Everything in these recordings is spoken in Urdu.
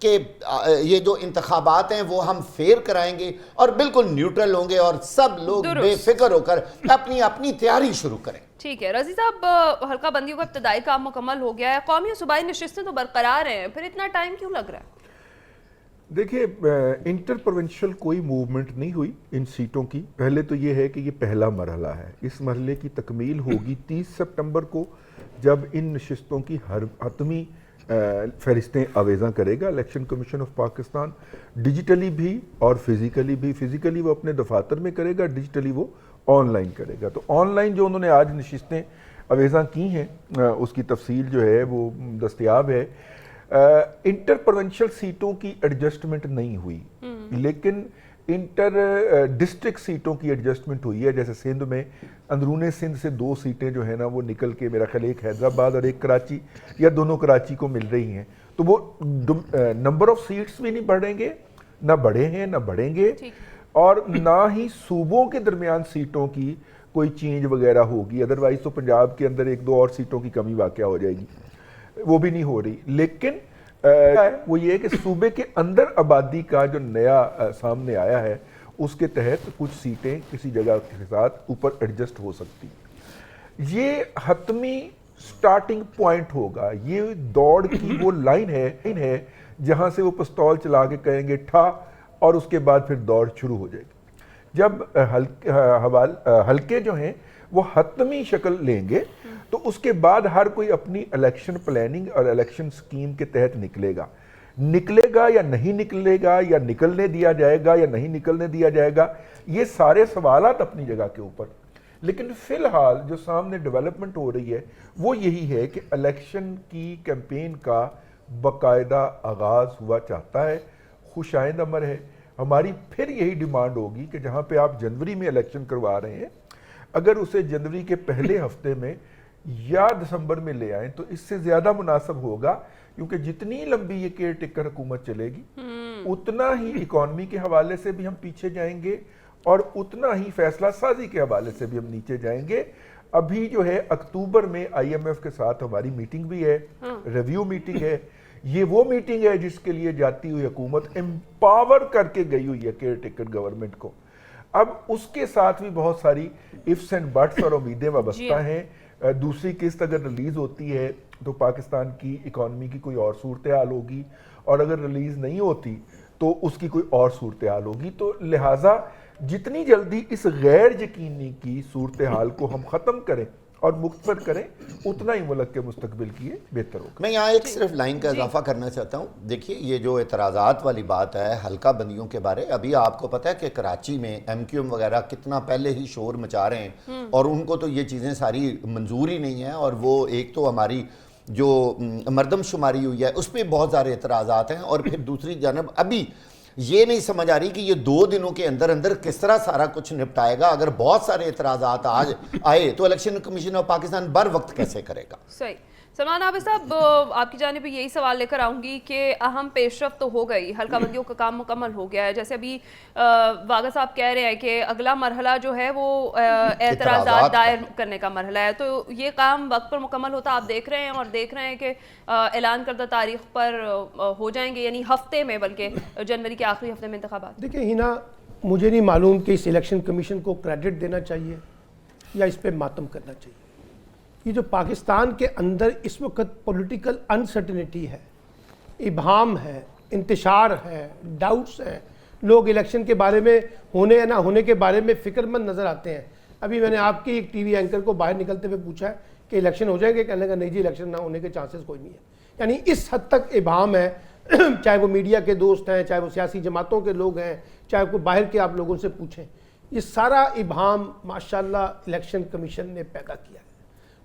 کہ یہ جو انتخابات ہیں وہ ہم فیئر کرائیں گے اور بالکل نیوٹرل ہوں گے اور سب لوگ بے فکر ہو کر اپنی اپنی تیاری شروع کریں. ٹھیک ہے رضی صاحب، حلقہ بندیوں کا ابتدائی کام مکمل ہو گیا ہے، قومی اور صوبائی نشستیں تو برقرار ہیں، پھر اتنا ٹائم کیوں لگ رہا ہے؟ دیکھیے انٹر پروونشل کوئی موومنٹ نہیں ہوئی ان سیٹوں کی. پہلے تو یہ ہے کہ یہ پہلا مرحلہ ہے، اس مرحلے کی تکمیل ہوگی 30 سپٹمبر کو جب ان نشستوں کی حتمی فہرستیں آویزاں کرے گا election commission of Pakistan, digitally بھی اور فزیکلی بھی. فزیکلی وہ اپنے دفاتر میں کرے گا، ڈیجیٹلی وہ آن لائن کرے گا. تو آن لائن جو انہوں نے آج نشستیں آویزاں کی ہیں اس کی تفصیل جو ہے وہ دستیاب ہے. انٹر پروونشل سیٹوں کی ایڈجسٹمنٹ نہیں ہوئی لیکن انٹر ڈسٹرکٹ سیٹوں کی ایڈجسٹمنٹ ہوئی ہے. جیسے سندھ میں اندرون سندھ سے 2 سیٹیں جو ہیں نا وہ نکل کے میرا خیال ایک حیدرآباد اور ایک کراچی یا دونوں کراچی کو مل رہی ہیں. تو وہ نمبر آف سیٹس بھی نہیں بڑھیں گے، نہ بڑھے ہیں نہ بڑھیں گے، اور نہ ہی صوبوں کے درمیان سیٹوں کی کوئی چینج وغیرہ ہوگی. ادروائز تو پنجاب کے اندر 1-2 اور سیٹوں کی کمی واقع ہو جائے گی، وہ بھی نہیں ہو رہی. لیکن وہ یہ کہ صوبے کے اندر آبادی کا جو نیا سامنے آیا ہے اس کے تحت کچھ سیٹیں کسی جگہ کے ساتھ اوپر ایڈجسٹ ہو سکتی. یہ حتمی سٹارٹنگ پوائنٹ ہوگا، یہ دوڑ کی وہ لائن ہے جہاں سے وہ پستول چلا کے کہیں گے ٹھا اور اس کے بعد پھر دوڑ شروع ہو جائے گی. جب حلقے جو ہیں وہ حتمی شکل لیں گے تو اس کے بعد ہر کوئی اپنی الیکشن پلاننگ اور الیکشن سکیم کے تحت نکلے گا یا نہیں نکلے گا، یا نکلنے دیا جائے گا یا نہیں نکلنے دیا جائے گا. یہ سارے سوالات اپنی جگہ کے اوپر. لیکن فی الحال جو سامنے ڈیولپمنٹ ہو رہی ہے وہ یہی ہے کہ الیکشن کی کیمپین کا باقاعدہ آغاز ہوا چاہتا ہے. خوش آئند امر ہے. ہماری پھر یہی ڈیمانڈ ہوگی کہ جہاں پہ آپ جنوری میں الیکشن کروا رہے ہیں اگر اسے جنوری کے پہلے ہفتے میں یا دسمبر میں لے آئیں تو اس سے زیادہ مناسب ہوگا، کیونکہ جتنی لمبی یہ کیئر ٹیکر حکومت چلے گی اتنا ہی اکانومی کے حوالے سے بھی ہم پیچھے جائیں گے اور اتنا ہی فیصلہ سازی کے حوالے سے بھی ہم نیچے جائیں گے. ابھی جو ہے اکتوبر میں IMF کے ساتھ ہماری میٹنگ بھی ہے، ریویو میٹنگ ہے. یہ وہ میٹنگ ہے جس کے لیے جاتی ہوئی حکومت امپاور کر کے گئی ہوئی ہے کیئر ٹیکر گورنمنٹ کو. اب اس کے ساتھ بھی بہت ساری ifs and buts اور امیدیں وابستہ ہیں. دوسری قسط اگر ریلیز ہوتی ہے تو پاکستان کی اکانومی کی کوئی اور صورتحال ہوگی، اور اگر ریلیز نہیں ہوتی تو اس کی کوئی اور صورتحال ہوگی. تو لہٰذا جتنی جلدی اس غیر یقینی کی صورتحال کو ہم ختم کریں اور مختصر کریں اتنا ہی ملک کے مستقبل کی بہتر ہوگا. میں یہاں ایک صرف لائن کا اضافہ کرنا چاہتا ہوں. دیکھیے یہ جو اعتراضات والی بات ہے حلقہ بندیوں کے بارے، ابھی آپ کو پتہ ہے کہ کراچی میں MQM وغیرہ کتنا پہلے ہی شور مچا رہے ہیں اور ان کو تو یہ چیزیں ساری منظور ہی نہیں ہیں. اور وہ ایک تو ہماری جو مردم شماری ہوئی ہے اس پہ بہت سارے اعتراضات ہیں، اور پھر دوسری جانب ابھی یہ نہیں سمجھ آ رہی کہ یہ 2 دنوں کے اندر کس طرح سارا کچھ نپٹائے گا. اگر بہت سارے اعتراضات آج آئے تو الیکشن کمیشن آف پاکستان بر وقت کیسے کرے گا؟ صحیح. سلمان عابد صاحب آپ کی جانب یہی سوال لے کر آؤں گی کہ اہم پیش رفت تو ہو گئی، حلقہ بندیوں کا کام مکمل ہو گیا ہے، جیسے ابھی واغا صاحب کہہ رہے ہیں کہ اگلا مرحلہ جو ہے وہ اعتراضات دائر کرنے کا مرحلہ ہے. تو یہ کام وقت پر مکمل ہوتا آپ دیکھ رہے ہیں، اور دیکھ رہے ہیں کہ اعلان کردہ تاریخ پر ہو جائیں گے، یعنی ہفتے میں، بلکہ جنوری کے آخری ہفتے میں انتخابات؟ دیکھیں ہینا، مجھے نہیں معلوم کہ اس الیکشن کمیشن کو کریڈٹ دینا چاہیے یا اس پہ ماتم کرنا چاہیے. یہ جو پاکستان کے اندر اس وقت پولیٹیکل انسرٹنٹی ہے، ابہام ہے، انتشار ہے، ڈاؤٹس ہیں، لوگ الیکشن کے بارے میں ہونے یا نہ ہونے کے بارے میں فکر مند نظر آتے ہیں. ابھی میں نے آپ کی ایک TV اینکر کو باہر نکلتے ہوئے پوچھا ہے کہ الیکشن ہو جائیں گے، کہنے کا نہیں جی الیکشن نہ ہونے کے چانسز کوئی نہیں ہے. یعنی اس حد تک ابہام ہے، چاہے وہ میڈیا کے دوست ہیں، چاہے وہ سیاسی جماعتوں کے لوگ ہیں، چاہے کوئی باہر کے آپ لوگوں سے پوچھیں. یہ سارا ابہام ماشاءاللہ الیکشن کمیشن نے پیدا کیا ہے،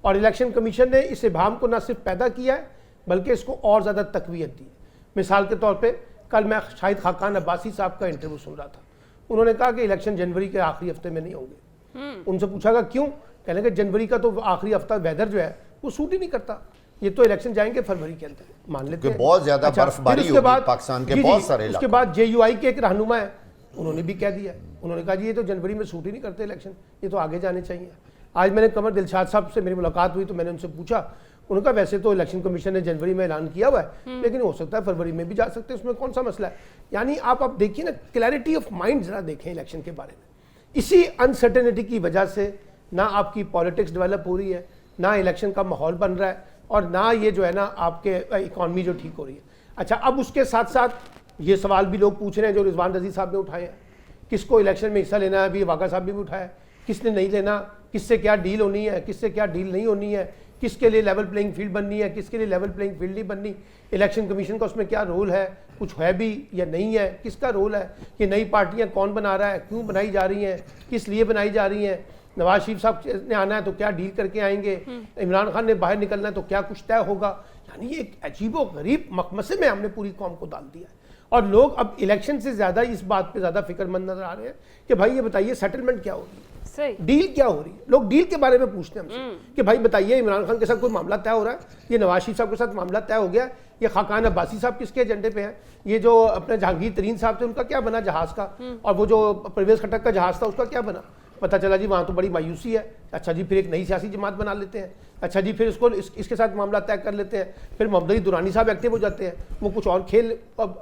اور الیکشن کمیشن نے اس ابہام کو نہ صرف پیدا کیا ہے بلکہ اس کو اور زیادہ تقویت دی. مثال کے طور پہ کل میں شاہد خاقان عباسی صاحب کا انٹرویو سن رہا تھا. انہوں نے کہا کہ الیکشن جنوری کے آخری ہفتے میں نہیں ہوں گے. ان سے پوچھا گا کیوں؟ کہنے کہ جنوری کا تو آخری ہفتہ ویدر جو ہے وہ سوٹ ہی نہیں کرتا، یہ تو الیکشن جائیں گے فروری کے اندر. مان لیتے ہیں بہت زیادہ برف باری ہوگی پاکستان کے بہت سارے علاقوں. اس کے بعد JUI کے ایک رہنما ہے، انہوں نے بھی کہہ دیا، انہوں نے کہا جی یہ تو جنوری میں سوٹ ہی نہیں کرتے الیکشن، یہ تو آگے جانے چاہیے. آج میں نے قمر دلشاد صاحب سے میری ملاقات ہوئی تو میں نے ان سے پوچھا، ان کا ویسے تو الیکشن کمیشن نے جنوری میں اعلان کیا ہوا ہے، لیکن ہو سکتا ہے فروری میں بھی جا سکتے ہیں، اس میں کون سا مسئلہ ہے؟ یعنی آپ دیکھیے نا، کلیئرٹی آف مائنڈ ذرا دیکھیں الیکشن کے بارے میں. اسی انسرٹنٹی کی وجہ سے نہ آپ کی پالیٹکس ڈیولپ ہو رہی ہے، نہ الیکشن کا ماحول بن رہا ہے، اور نہ یہ جو ہے نا آپ کے اکانومی جو ٹھیک ہو رہی ہے. اچھا، اب اس کے ساتھ ساتھ یہ سوال بھی لوگ پوچھ رہے ہیں جو رضوان رضی صاحب نے اٹھائے ہیں، کس کو الیکشن میں حصہ لینا ہے؟ ابھی واقعہ صاحب نے بھی اٹھایا، کس نے نہیں لینا، کس سے کیا ڈیل ہونی ہے، کس سے کیا ڈیل نہیں ہونی ہے، کس کے لیے لیول پلینگ فیلڈ بننی ہے، کس کے لیے لیول پلینگ فیلڈ نہیں بننی، الیکشن کمیشن کا اس میں کیا رول ہے، کچھ ہے بھی یا نہیں ہے، کس کا رول ہے، کہ نئی پارٹیاں کون بنا رہا ہے، کیوں بنائی جا رہی ہیں، کس لیے بنائی جا رہی ہیں، نواز شریف صاحب نے آنا ہے تو کیا ڈیل کر کے آئیں گے، عمران خان نے باہر نکلنا ہے تو کیا کچھ طے ہوگا. یعنی یہ ایک عجیب و غریب مخمصے میں ہم نے پوری قوم کو ڈال دیا ہے. اور لوگ اب الیکشن سے زیادہ اس بات پہ زیادہ فکر مند نظر آ رہے ہیں کہ بھائی یہ بتائیے سیٹلمنٹ کیا ہو رہی ہے، صحیح ڈیل کیا ہو رہی ہے. لوگ ڈیل کے بارے میں پوچھتے ہیں ہم سے کہ بھائی بتائیے عمران خان کے ساتھ کوئی معاملہ طے ہو رہا ہے، یہ نواز شریف صاحب کے ساتھ معاملہ طے ہو گیا، یہ خاقان عباسی صاحب کس کے ایجنڈے پہ ہیں، یہ جو اپنے جہانگیر ترین صاحب تھے ان کا کیا بنا جہاز کا، اور وہ جو پرویز خٹک کا جہاز تھا اس کا کیا بنا. پتہ چلا جی وہاں تو بڑی مایوسی ہے. اچھا جی، پھر ایک نئی سیاسی جماعت بنا لیتے ہیں. اچھا جی، پھر اس کے ساتھ معاملہ طے کر لیتے ہیں. پھر محمد علی درانی صاحب ایکٹیو ہو جاتے ہیں، وہ کچھ اور کھیل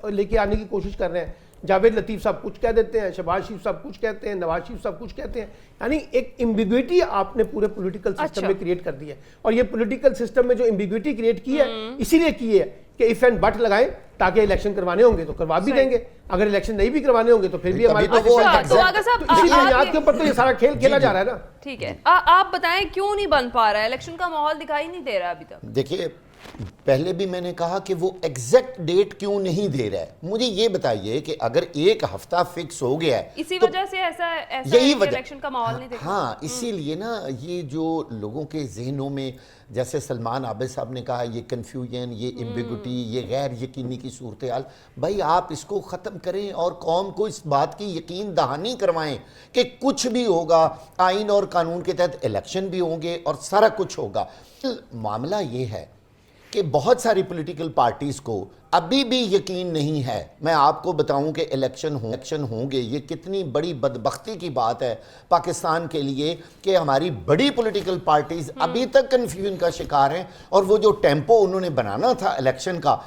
لے کے آنے کی کوشش کر رہے ہیں. جاوید لطیف صاحب کچھ کہہ دیتے ہیں، شہباز شریف صاحب کچھ کہتے ہیں، نواز شریف صاحب کچھ کہتے ہیں. یعنی ایک ایمبیگوٹی آپ نے پورے پولیٹیکل سسٹم میں کریٹ کر دی ہے. اور یہ پولیٹیکل سسٹم میں جو ایمبیگوٹی کریٹ کی ہے اسی لیے کی ہے کہ اف اینڈ بٹ لگائیں تاکہ الیکشن کروانے ہوں گے تو کروا بھی دیں گے، اگر الیکشن نہیں بھی کروانے ہوں گے تو پھر بھی ہمارے تو وہ اسی بنیاد کے اوپر تو یہ سارا کھیل کھیلا جا رہا ہے نا. ٹھیک ہے، آپ بتائیں کیوں نہیں بن پا رہا ہے؟ الیکشن کا ماحول دکھائی نہیں دے رہا ابھی تک. دیکھیے، پہلے بھی میں نے کہا کہ وہ ایگزیکٹ ڈیٹ کیوں نہیں دے رہا ہے. مجھے یہ بتائیے کہ اگر ایک ہفتہ فکس ہو گیا ہے اسی وجہ سے ایسا یہی وجہ، الیکشن کا ماحول نہیں دیکھا. ہاں اسی لیے نا یہ جو لوگوں کے ذہنوں میں، جیسے سلمان عابد صاحب نے کہا، یہ کنفیوژن، یہ ایمبیگوٹی، یہ غیر یقینی کی صورتحال، بھائی آپ اس کو ختم کریں اور قوم کو اس بات کی یقین دہانی کروائیں کہ کچھ بھی ہوگا، آئین اور قانون کے تحت الیکشن بھی ہوں گے اور سارا کچھ ہوگا. معاملہ یہ ہے کہ بہت ساری پولیٹیکل پارٹیز کو ابھی بھی یقین نہیں ہے. میں آپ کو بتاؤں کہ الیکشن ہوں گے. یہ کتنی بڑی بدبختی کی بات ہے پاکستان کے لیے کہ ہماری بڑی پولیٹیکل پارٹیز ابھی تک کنفیوژن کا شکار ہیں. اور وہ جو ٹیمپو انہوں نے بنانا تھا الیکشن کا،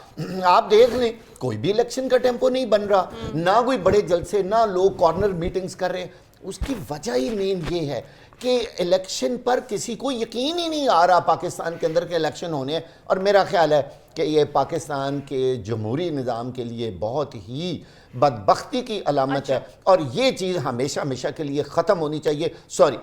آپ دیکھ لیں کوئی بھی الیکشن کا ٹیمپو نہیں بن رہا، نہ کوئی بڑے جلسے، نہ لوگ کارنر میٹنگز کر رہے ہیں. اس کی وجہ ہی مین یہ ہے کہ الیکشن پر کسی کو یقین ہی نہیں آ رہا پاکستان کے اندر کہ الیکشن ہونے ہیں. اور میرا خیال ہے کہ یہ پاکستان کے جمہوری نظام کے لیے بہت ہی بدبختی کی علامت ہے، اور یہ چیز ہمیشہ ہمیشہ کے لیے ختم ہونی چاہیے.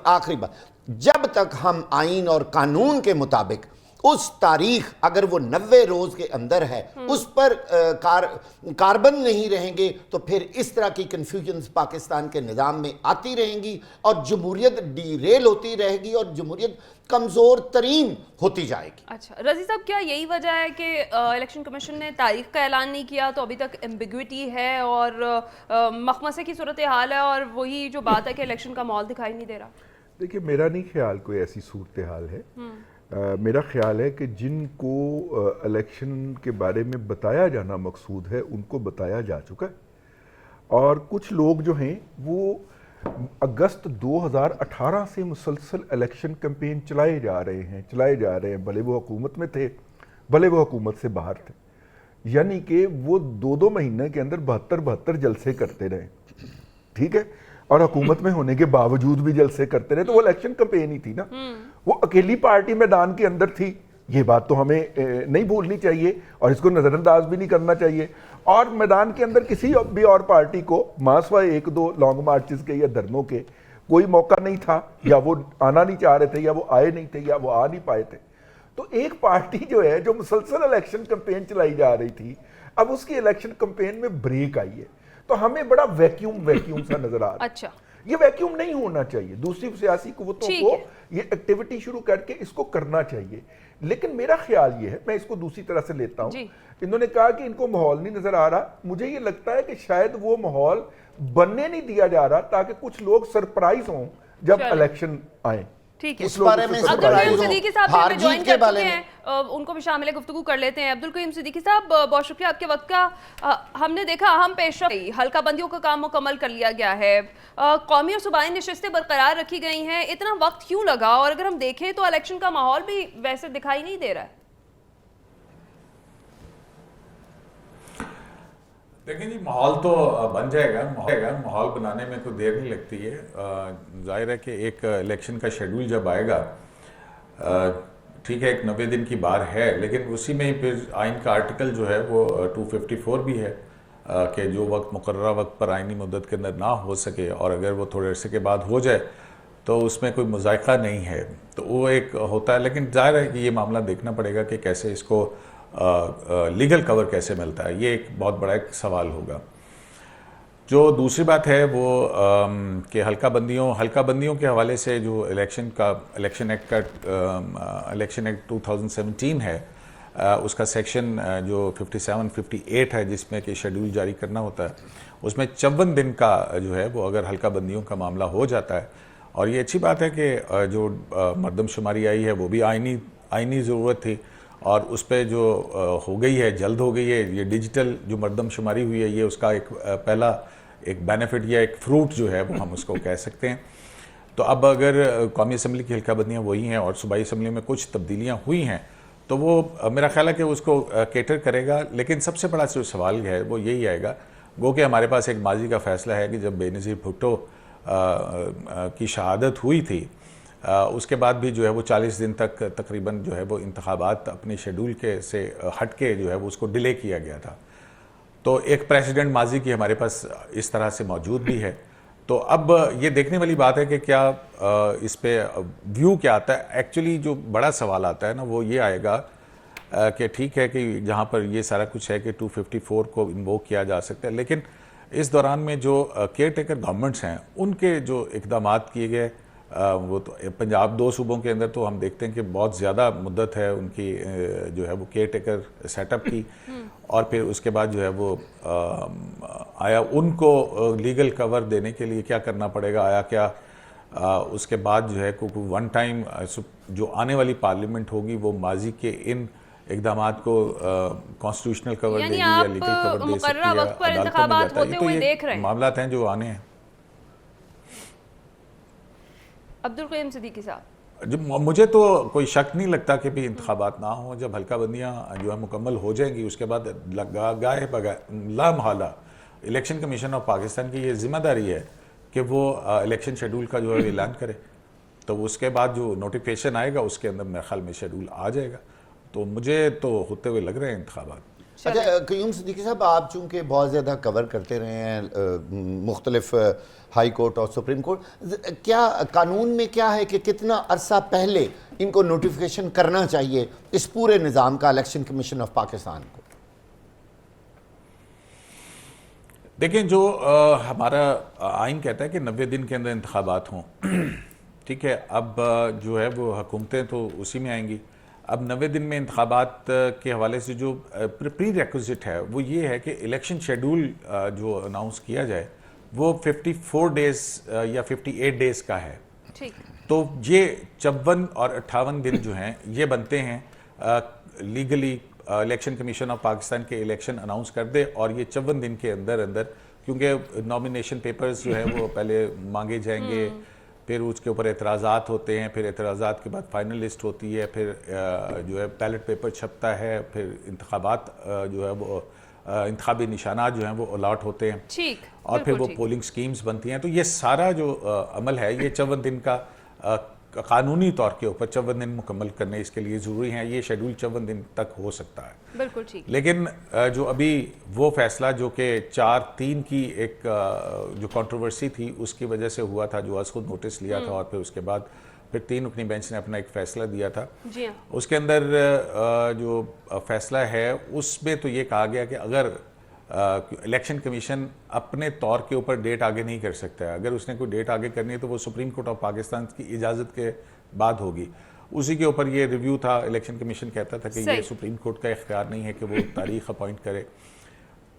آخری بات، جب تک ہم آئین اور قانون کے مطابق اس تاریخ، اگر وہ 90 روز کے اندر ہے، اس پر کاربن نہیں رہیں گے تو پھر اس طرح کی کنفیوژنز پاکستان کے نظام میں آتی رہیں گی اور جمہوریت ڈی ریل ہوتی رہے گی اور جمہوریت کمزور ترین ہوتی جائے گی. اچھا رضی صاحب، کیا یہی وجہ ہے کہ الیکشن کمیشن نے تاریخ کا اعلان نہیں کیا تو ابھی تک ایمبیگوٹی ہے اور مخمصے کی صورتحال ہے، اور وہی جو بات ہے کہ الیکشن کا ماحول دکھائی نہیں دے رہا؟ دیکھیے، میرا نہیں خیال کوئی ایسی صورتحال ہے. میرا خیال ہے کہ جن کو الیکشن کے بارے میں بتایا جانا مقصود ہے ان کو بتایا جا چکا ہے، اور کچھ لوگ جو ہیں وہ اگست 2018 سے مسلسل الیکشن کیمپین چلائے جا رہے ہیں، بھلے وہ حکومت میں تھے بھلے وہ حکومت سے باہر تھے. یعنی کہ وہ 2 مہینے کے اندر 72 جلسے کرتے رہے، ٹھیک ہے، اور حکومت میں ہونے کے باوجود بھی جلسے کرتے رہے. تو وہ الیکشن کیمپین ہی تھی نا، وہ اکیلی پارٹی میدان کے اندر تھی. یہ بات تو ہمیں نہیں بھولنی چاہیے اور اس کو نظر انداز بھی نہیں کرنا چاہیے. اور میدان کے اندر کسی بھی اور پارٹی کو ماسوائے 1-2 لانگ مارچز کے یا دھرنوں کے کوئی موقع نہیں تھا، یا وہ آنا نہیں چاہ رہے تھے، یا وہ آئے نہیں تھے، یا وہ آ نہیں پائے تھے. تو ایک پارٹی جو ہے جو مسلسل الیکشن کیمپین چلائی جا رہی تھی، اب اس کی الیکشن کیمپین میں بریک آئی ہے، تو ہمیں بڑا ویکیوم سا نظر آ رہا ہے. اچھا، یہ ویکیوم نہیں ہونا چاہیے. دوسری سیاسی قوتوں کو یہ ایکٹیویٹی شروع کر کے اس کو کرنا چاہیے. لیکن میرا خیال یہ ہے، میں اس کو دوسری طرح سے لیتا ہوں. انہوں نے کہا کہ ان کو ماحول نہیں نظر آ رہا. مجھے یہ لگتا ہے کہ شاید وہ ماحول بننے نہیں دیا جا رہا تاکہ کچھ لوگ سرپرائز ہوں جب الیکشن آئیں. ٹھیک ہے، اس بارے میں عبدالقیوم صدیقی صاحب بھی جوائن کر چکے ہیں، ان کو بھی شامل گفتگو کر لیتے ہیں. عبدالقیوم صدیقی صاحب، بہت شکریہ آپ کے وقت کا. ہم نے دیکھا اہم پیش رفت، حلقہ بندیوں کا کام مکمل کر لیا گیا ہے، قومی اور صوبائی نشستیں برقرار رکھی گئی ہیں. اتنا وقت کیوں لگا؟ اور اگر ہم دیکھیں تو الیکشن کا ماحول بھی ویسے دکھائی نہیں دے رہا ہے. دیکھیں جی ماحول تو بن جائے گا، ماحول بنانے میں کوئی دیر نہیں لگتی ہے. ظاہر ہے کہ ایک الیکشن کا شیڈول جب آئے گا، ٹھیک ہے ایک 90 دن کی بار ہے، لیکن اسی میں پھر آئین کا آرٹیکل جو ہے وہ 254 بھی ہے کہ جو وقت مقررہ وقت پر آئینی مدت کے اندر نہ ہو سکے اور اگر وہ تھوڑے عرصے کے بعد ہو جائے تو اس میں کوئی مذائقہ نہیں ہے، تو وہ ایک ہوتا ہے. لیکن ظاہر ہے کہ یہ معاملہ دیکھنا پڑے گا کہ کیسے اس کو لیگل کور کیسے ملتا ہے، یہ ایک بہت بڑا ایک سوال ہوگا. جو دوسری بات ہے وہ کہ حلقہ بندیوں کے حوالے سے جو الیکشن ایکٹ 2017 ہے، اس کا سیکشن جو 57-58 ہے جس میں کہ شیڈول جاری کرنا ہوتا ہے، اس میں 54 دن کا جو ہے وہ اگر حلقہ بندیوں کا معاملہ ہو جاتا ہے، اور یہ اچھی بات ہے کہ جو مردم شماری آئی ہے وہ بھی آئینی ضرورت تھی، اور اس پہ جو ہو گئی ہے جلد ہو گئی ہے. یہ ڈیجیٹل جو مردم شماری ہوئی ہے یہ اس کا ایک پہلا ایک بینیفٹ یا ایک فروٹ جو ہے وہ ہم اس کو کہہ سکتے ہیں. تو اب اگر قومی اسمبلی کی حلقہ بندیاں وہی ہیں اور صوبائی اسمبلی میں کچھ تبدیلیاں ہوئی ہیں تو وہ میرا خیال ہے کہ اس کو کیٹر کرے گا. لیکن سب سے بڑا جو سوال ہے وہ یہی آئے گا، گو کہ ہمارے پاس ایک ماضی کا فیصلہ ہے کہ جب بے نظیر بھٹو کی شہادت ہوئی تھی اس کے بعد بھی جو ہے وہ 40 دن تک تقریباً جو ہے وہ انتخابات اپنے شیڈول کے سے ہٹ کے جو ہے وہ اس کو ڈیلے کیا گیا تھا. تو ایک پریسیڈنٹ ماضی کی ہمارے پاس اس طرح سے موجود بھی ہے. تو اب یہ دیکھنے والی بات ہے کہ کیا اس پہ ویو کیا آتا ہے. ایکچولی جو بڑا سوال آتا ہے نا وہ یہ آئے گا کہ ٹھیک ہے کہ جہاں پر یہ سارا کچھ ہے کہ 254 کو انووک کیا جا سکتا ہے، لیکن اس دوران میں جو کیئر ٹیکر گورنمنٹس ہیں ان کے جو اقدامات کیے گئے، وہ تو پنجاب 2 صوبوں کے اندر تو ہم دیکھتے ہیں کہ بہت زیادہ مدت ہے ان کی جو ہے وہ کیئر ٹیکر سیٹ اپ کی، اور پھر اس کے بعد جو ہے وہ آیا ان کو لیگل کور دینے کے لیے کیا کرنا پڑے گا، آیا کیا اس کے بعد جو ہے کوئی ون ٹائم جو آنے والی پارلیمنٹ ہوگی وہ ماضی کے ان اقدامات کو کانسٹیٹیوشنل کور دے گی یا لیگل کور دے سکتی ہے، عدالتوں میں جاتا ہے. یہ تو یہ معاملات ہیں جو آنے ہیں. عبدالقیوم صدیقی صاحب، مجھے تو کوئی شک نہیں لگتا کہ بھی انتخابات نہ ہوں. جب حلقہ بندیاں جو ہے مکمل ہو جائیں گی اس کے بعد گاہے لا محالہ الیکشن کمیشن آف پاکستان کی یہ ذمہ داری ہے کہ وہ الیکشن شیڈول کا جو ہے اعلان کرے. تو اس کے بعد جو نوٹیفیکیشن آئے گا اس کے اندر میرے خیال میں شیڈول آ جائے گا. تو مجھے تو ہوتے ہوئے لگ رہے ہیں انتخابات. اچھا قیوم صدیقی صاحب، آپ چونکہ بہت زیادہ کور کرتے رہے ہیں مختلف ہائی کورٹ اور سپریم کورٹ، کیا قانون میں کیا ہے کہ کتنا عرصہ پہلے ان کو نوٹیفیکیشن کرنا چاہیے اس پورے نظام کا الیکشن کمیشن آف پاکستان کو؟ دیکھیں جو ہمارا آئین کہتا ہے کہ 90 دن کے اندر انتخابات ہوں، ٹھیک ہے. اب جو ہے وہ حکومتیں تو اسی میں آئیں گی. اب 90 دن میں انتخابات کے حوالے سے جو پری ریکوزٹ ہے وہ یہ ہے کہ الیکشن شیڈول جو اناؤنس کیا جائے وہ 54 ڈیز یا 58 ڈیز کا ہے. تو یہ 54 اور 58 دن جو ہیں یہ بنتے ہیں legally election commission of Pakistan کے الیکشن اناؤنس کر دے، اور یہ 54 دن کے اندر کیونکہ نامینیشن پیپرز جو ہے وہ پہلے مانگے جائیں گے، پھر اس کے اوپر اعتراضات ہوتے ہیں، پھر اعتراضات کے بعد فائنل لسٹ ہوتی ہے، پھر جو ہے بیلٹ پیپر چھپتا ہے، پھر انتخابات جو ہے وہ انتخابی نشانات جو ہیں وہ الاٹ ہوتے ہیں، اور پھر وہ پولنگ سکیمز بنتی ہیں. تو یہ سارا جو عمل ہے یہ 54 دن کا قانونی طور کے اوپر 54 دن مکمل کرنے اس کے لیے ضروری ہیں. یہ شیڈول 54 دن تک ہو سکتا ہے. بالکل ٹھیک. لیکن جو ابھی وہ فیصلہ جو کہ 4-3 کی ایک جو کنٹروورسی تھی اس کی وجہ سے ہوا تھا، جو از خود نوٹس لیا تھا اور پھر اس کے بعد پھر 3 رکنی بینچ نے اپنا ایک فیصلہ دیا تھا. اس کے اندر جو فیصلہ ہے اس میں تو یہ کہا گیا کہ اگر الیکشن کمیشن اپنے طور کے اوپر ڈیٹ آگے نہیں کر سکتا ہے، اگر اس نے کوئی ڈیٹ آگے کرنی ہے تو وہ سپریم کورٹ آف پاکستان کی اجازت کے بعد ہوگی. اسی کے اوپر یہ ریویو تھا. الیکشن کمیشن کہتا تھا کہ یہ سپریم کورٹ کا اختیار نہیں ہے کہ وہ تاریخ اپوائنٹ کرے.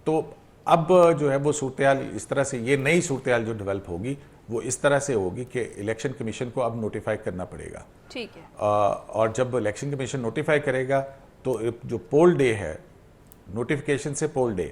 تو اب جو ہے وہ صورتحال اس طرح سے، یہ نئی صورتحال جو ڈیولپ ہوگی وہ اس طرح سے ہوگی کہ الیکشن کمیشن کو اب نوٹیفائی کرنا پڑے گا. ٹھیک ہے. اور جب الیکشن کمیشن نوٹیفائی کرے گا تو جو پول ڈے ہے، نوٹیفیکیشن سے پول ڈے،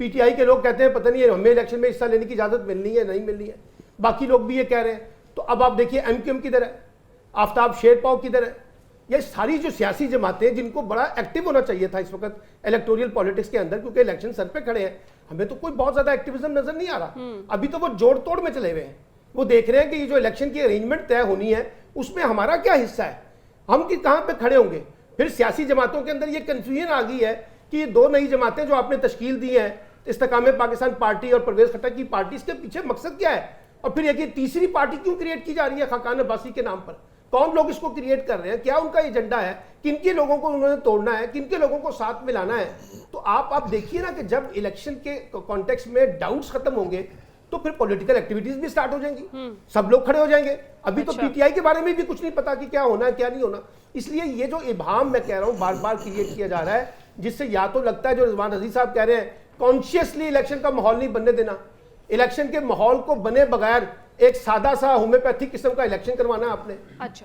پی ٹی آئی کے لوگ کہتے ہیں پتہ نہیں ہمیں الیکشن میں حصہ لینے کی اجازت ملنی ہے نہیں ملنی ہے، باقی لوگ بھی یہ کہہ رہے ہیں. تو اب آپ دیکھیے ایم کیو ایم کدھر ہے، آفتاب شیر پاؤ کدھر ہے. یہ ساری جو سیاسی جماعتیں جن کو بڑا ایکٹیو ہونا چاہیے تھا اس وقت الیکٹوریل پالیٹکس کے اندر، کیونکہ الیکشن سر پہ کھڑے ہیں، ہمیں تو کوئی بہت زیادہ ایکٹیویزم نظر نہیں آ رہا. ابھی تو وہ جوڑ توڑ میں چلے ہوئے ہیں. وہ دیکھ رہے ہیں کہ یہ جو الیکشن کی ارینجمنٹ طے ہونی ہے اس میں ہمارا کیا حصہ ہے، ہم کہاں پہ کھڑے ہوں گے. پھر سیاسی جماعتوں کے اندر یہ کنفیوژن آ گئی ہے کہ یہ دو نئی جماعتیں جو آپ نے تشکیل دی ہیں، استحکام پاکستان پارٹی اور پرویز خٹک کی پارٹی، اس کے پیچھے مقصد کیا ہے؟ اور پھر یہ کہ تیسری پارٹی کیوں کریٹ کی جا رہی ہے خاقان عباسی کے نام پر؟ کون لوگ اس کو کریٹ کر رہے ہیں؟ کیا ان کا ایجنڈا ہے؟ کن کے لوگوں کو انہوں نے توڑنا ہے؟ کن کے لوگوں کو ساتھ میں لانا ہے؟ تو آپ دیکھیے نا کہ جب الیکشن کے کانٹیکس میں ڈاؤٹس ختم ہوں گے تو پھر پولیٹیکل ایکٹیویٹیز بھی سٹارٹ ہو جائیں گی، سب لوگ کھڑے ہو جائیں گے. ابھی تو پی ٹی آئی کے بارے میں بھی کچھ نہیں پتا کہ کیا ہونا ہے کیا نہیں ہونا. اس لیے یہ جو ابہام میں کہہ رہا ہوں بار بار کریٹ کیا جا رہا ہے، جس سے یا تو لگتا ہے جو رضوان عزیز صاحب کہہ رہے ہیں کانشیسلی الیکشن کا ماحول نہیں بننے دینا، الیکشن کے ماحول کو بنے بغیر ایک سادہ سا ہومیوپیتھک قسم کا الیکشن کروانا ہے آپ نے.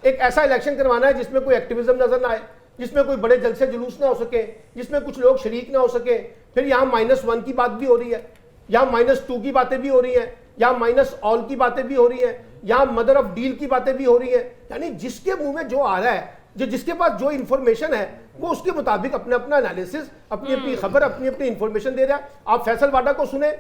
ایک ایسا الیکشن کروانا ہے جس میں کوئی ایکٹیویزم نظر نہ آئے، جس میں کوئی بڑے جلسے جلوس نہ ہو سکے، جس میں کچھ لوگ شریک نہ ہو سکے. پھر یہاں -1 کی بات بھی ہو رہی ہے، یہاں -2 کی باتیں بھی ہو رہی ہیں، یہاں -all کی باتیں بھی ہو رہی ہیں، یہاں مدر آف ڈیل کی باتیں بھی ہو رہی ہیں. یعنی جس کے منہ میں جو آ رہا ہے، جس کے پاس جو انفارمیشن ہے وہ اس کے مطابق اپنا انالیسس، اپنی خبر، اپنی انفارمیشن دے رہا ہے. آپ فیصل واڈا کو سنیں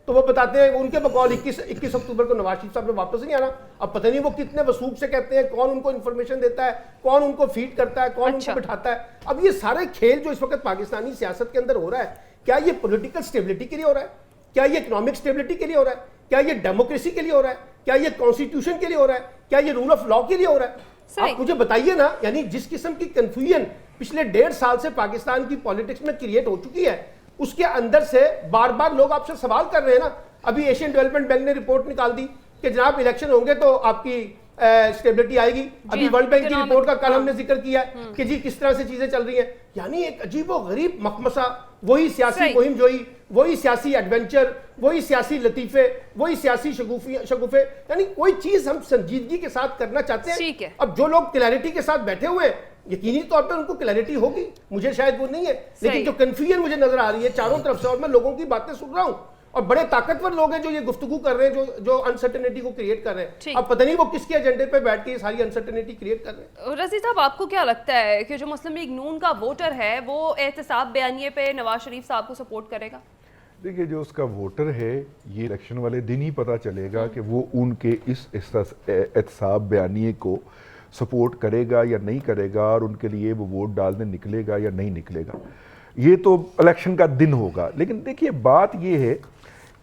تو وہ بتاتے ہیں ان کے بقول 21 اکتوبر کو نواز شریف صاحب نے واپس نہیں آنا. اب پتہ نہیں وہ کتنے وثوق سے کہتے ہیں، کون ان کو انفارمیشن دیتا ہے، کون ان کو فیڈ کرتا ہے، کون ان کو بٹھاتا ہے. اب یہ سارے کھیل جو اس وقت پاکستانی سیاست کے اندر ہو رہا ہے، کیا یہ پولیٹیکل سٹیبلٹی کے لیے ہو رہا ہے؟ کیا یہ اکنامک سٹیبلٹی کے لیے ہو رہا ہے؟ کیا یہ ڈیموکریسی کے لیے ہو رہا ہے؟ کیا یہ کانسٹیٹیوشن کے لیے ہو رہا ہے؟ کیا یہ رول آف لا کے لیے ہو رہا ہے؟ آپ مجھے بتائیے نا. یعنی جس قسم کی کنفیوژن پچھلے 1.5 سال سے پاکستان کی پالیٹکس میں کریٹ ہو چکی ہے، اس کے اندر سے بار بار لوگ آپ سے سوال کر رہے ہیں نا. ابھی ایشین ڈیولپمنٹ بینک نے رپورٹ نکال دی کہ جناب الیکشن ہوں گے تو آپ کی اسٹیبلٹی آئے گی. ابھی ورلڈ بینک کی رپورٹ کا کل ہم نے ذکر کیا ہے کہ جی کس طرح سے چیزیں چل رہی ہیں. یعنی ایک عجیب و غریب مخمصہ، وہی سیاسی مہم جوئی، وہی سیاسی ایڈونچر، وہی سیاسی لطیفے، وہی سیاسی شگوفے. یعنی کوئی چیز ہم سنجیدگی کے ساتھ کرنا چاہتے ہیں. اب جو لوگ کلیئرٹی کے ساتھ بیٹھے ہوئے ہیں، یقینی طور پہ ان کو کلیئرٹی ہوگی، مجھے شاید وہ نہیں ہے، لیکن جو کنفیوژن مجھے نظر آ رہی ہے چاروں طرف سے، اور میں لوگوں کی باتیں سن رہا ہوں اور بڑے طاقتور لوگ ہیں جو یہ گفتگو کر رہے ہیں، جو انسرٹنٹی کو کریٹ کر رہے ہیں. اب پتہ نہیں وہ کس کے ایجنڈے پہ بیٹھ کے یہ ساری انسرٹنٹی کریٹ کر رہے ہیں. رضی صاحب، آپ کو کیا لگتا ہے کہ جو مسلم لیگ نون کا ووٹر ہے وہ احتساب بیانیے پہ نواز شریف صاحب کو سپورٹ کرے گا؟ دیکھیے، جو اس کا ووٹر ہے یہ الیکشن والے دن ہی پتہ چلے گا کہ وہ ان کے اس احتساب بیانیے کو سپورٹ کرے گا یا نہیں کرے گا، اور ان کے لیے وہ ووٹ ڈالنے نکلے گا یا نہیں نکلے گا. یہ تو الیکشن کا دن ہوگا. لیکن دیکھیے بات یہ ہے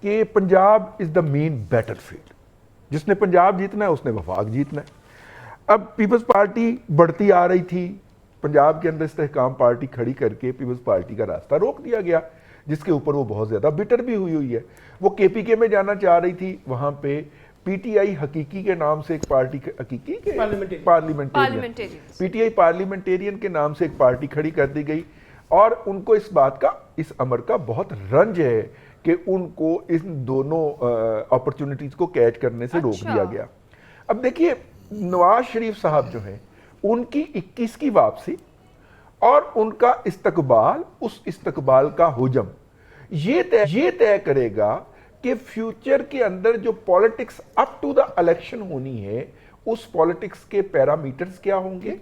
کہ پنجاب از دا مین بیٹل فیلڈ. جس نے پنجاب جیتنا ہے اس نے وفاق جیتنا ہے. اب پیپلز پارٹی بڑھتی آ رہی تھی، پنجاب کے اندر استحکام پارٹی کھڑی کر کے پیپلز پارٹی کا راستہ روک دیا گیا، جس کے اوپر وہ بہت زیادہ بٹر بھی ہوئی ہے. وہ کے پی کے میں جانا چاہ رہی تھی، وہاں پہ پی ٹی آئی حقیقی کے نام سے ایک پارٹی، حقیقی کے parliamentarian, P T I parliamentarian کے نام سے ایک پارٹی کھڑی کر دی گئی. اور ان کو اس بات کا، اس امر کا بہت رنج ہے کہ ان کو ان دونوں اپرچونٹیز کو کیچ کرنے سے روک دیا گیا. اب دیکھیے نواز شریف صاحب جو ہیں، ان کی 21 کی واپسی اور ان کا استقبال، اس استقبال کا حجم یہ طے کرے گا کہ فیوچر کے اندر جو politics up to the election ہونی ہے، اس پولیٹکس کے پیرامیٹرز کیا ہوں گے،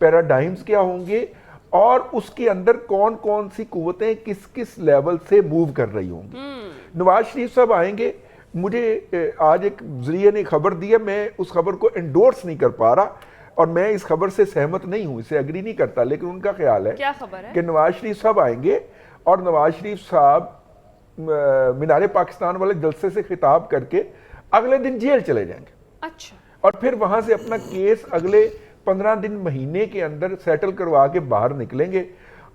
پیراڈائمز کیا ہوں گے، اور اس کے اندر کون کون سی قوتیں کس کس لیول سے موو کر رہی ہوں گی. نواز شریف صاحب آئیں گے. مجھے آج ایک ذریعے نے خبر دی ہے، میں اس خبر کو انڈورس نہیں کر پا رہا اور میں اس خبر سے سہمت نہیں ہوں، اسے اگری نہیں کرتا، لیکن ان کا خیال ہے کہ نواز شریف صاحب آئیں گے اور نواز شریف صاحب مینار پاکستان والے جلسے سے خطاب کر کے اگلے دن جیل چلے جائیں گے. اچھا. اور پھر وہاں سے اپنا کیس اگلے 15 دن مہینے کے اندر سیٹل کروا کے باہر نکلیں گے.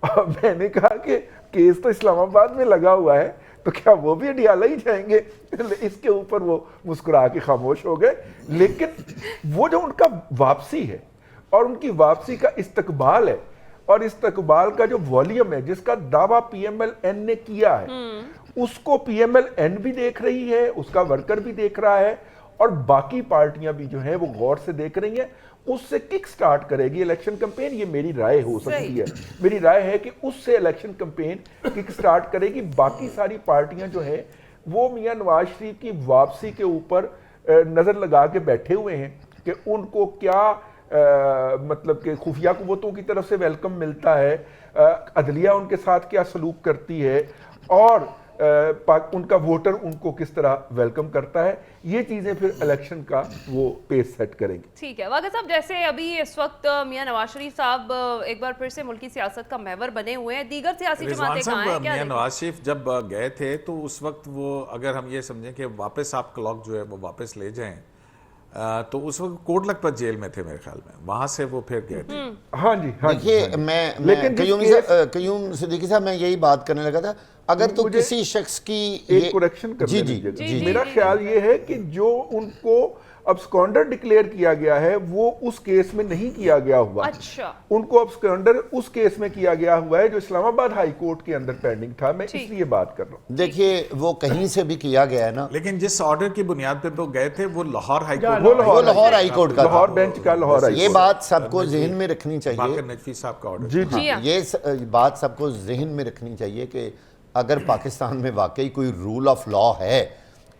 میں نے کہا کہ کیس تو اسلام آباد میں لگا ہوا ہے، تو کیا وہ بھی اڈیالہ ہی جائیں گے؟ اس کے اوپر وہ مسکرا کے خاموش ہو گئے. لیکن وہ جو ان کا واپسی ہے اور ان کی واپسی کا استقبال ہے، اور استقبال کا جو والیوم ہے جس کا دعویٰ پی ایم ایل این نے کیا ہے، اس کو پی ایم ایل این بھی دیکھ رہی ہے، اس کا ورکر بھی دیکھ رہا ہے، اور باقی پارٹیاں بھی جو ہیں وہ غور سے دیکھ رہی ہیں, اس سے کک سٹارٹ کرے گی الیکشن کمپین. یہ میری رائے ہو سکتی ہے, میری رائے ہے کہ اس سے الیکشن کمپین کک سٹارٹ کرے گی. باقی ساری پارٹیاں جو ہیں وہ میاں نواز شریف کی واپسی کے اوپر نظر لگا کے بیٹھے ہوئے ہیں کہ ان کو کیا مطلب کہ خفیہ قوتوں کی طرف سے ویلکم ملتا ہے, عدلیہ ان کے ساتھ کیا سلوک کرتی ہے, اور ان کا ووٹر ان کو کس طرح ویلکم کرتا ہے. یہ چیزیں پھر الیکشن کا وہ پیس سیٹ کریں گے. ٹھیک ہے واقع صاحب, جیسے ابھی اس وقت میاں نواز شریف صاحب ایک بار پھر سے ملکی سیاست کا محور بنے ہوئے ہیں, دیگر سیاسی جماعتیں کہاں ہیں؟ میاں نواز شریف جب گئے تھے تو اس وقت وہ, اگر ہم یہ سمجھیں کہ واپس آپ کلاک جو ہے وہ واپس لے جائیں, تو اس وقت کوٹ لکھپت جیل میں تھے میرے خیال میں, وہاں سے وہ پھر گئے تھے. ہاں جی, دیکھیے میں قیوم صدیقی صاحب میں یہی بات کرنے لگا تھا, اگر تو کسی شخص کی ایک کوریکشن کرنے دیجیے. میرا خیال یہ ہے کہ جو ان کو ابسکانڈر ڈکلیئر کیا گیا ہے وہ اس کیس میں نہیں کیا گیا ہوا. اچھا, ان کو ابسکانڈر اس کیس میں کیا گیا ہوا ہے جو اسلام آباد ہائی کورٹ کے اندر پینڈنگ تھا. میں اس لیے بات کر رہا ہوں. دیکھیے وہ کہیں سے بھی کیا گیا ہے نا, لیکن جس آرڈر کی بنیاد پہ وہ گئے تھے وہ لاہور ہائی کورٹ, وہ لاہور ہائی کورٹ کا تھا, لاہور بینچ کا لاہور ہائی کورٹ. یہ بات سب کو ذہن میں رکھنی چاہیے, باقر نجفی صاحب کا آرڈر. جی یہ بات سب کو ذہن میں رکھنی چاہیے کہ اگر پاکستان میں واقعی کوئی رول آف لا ہے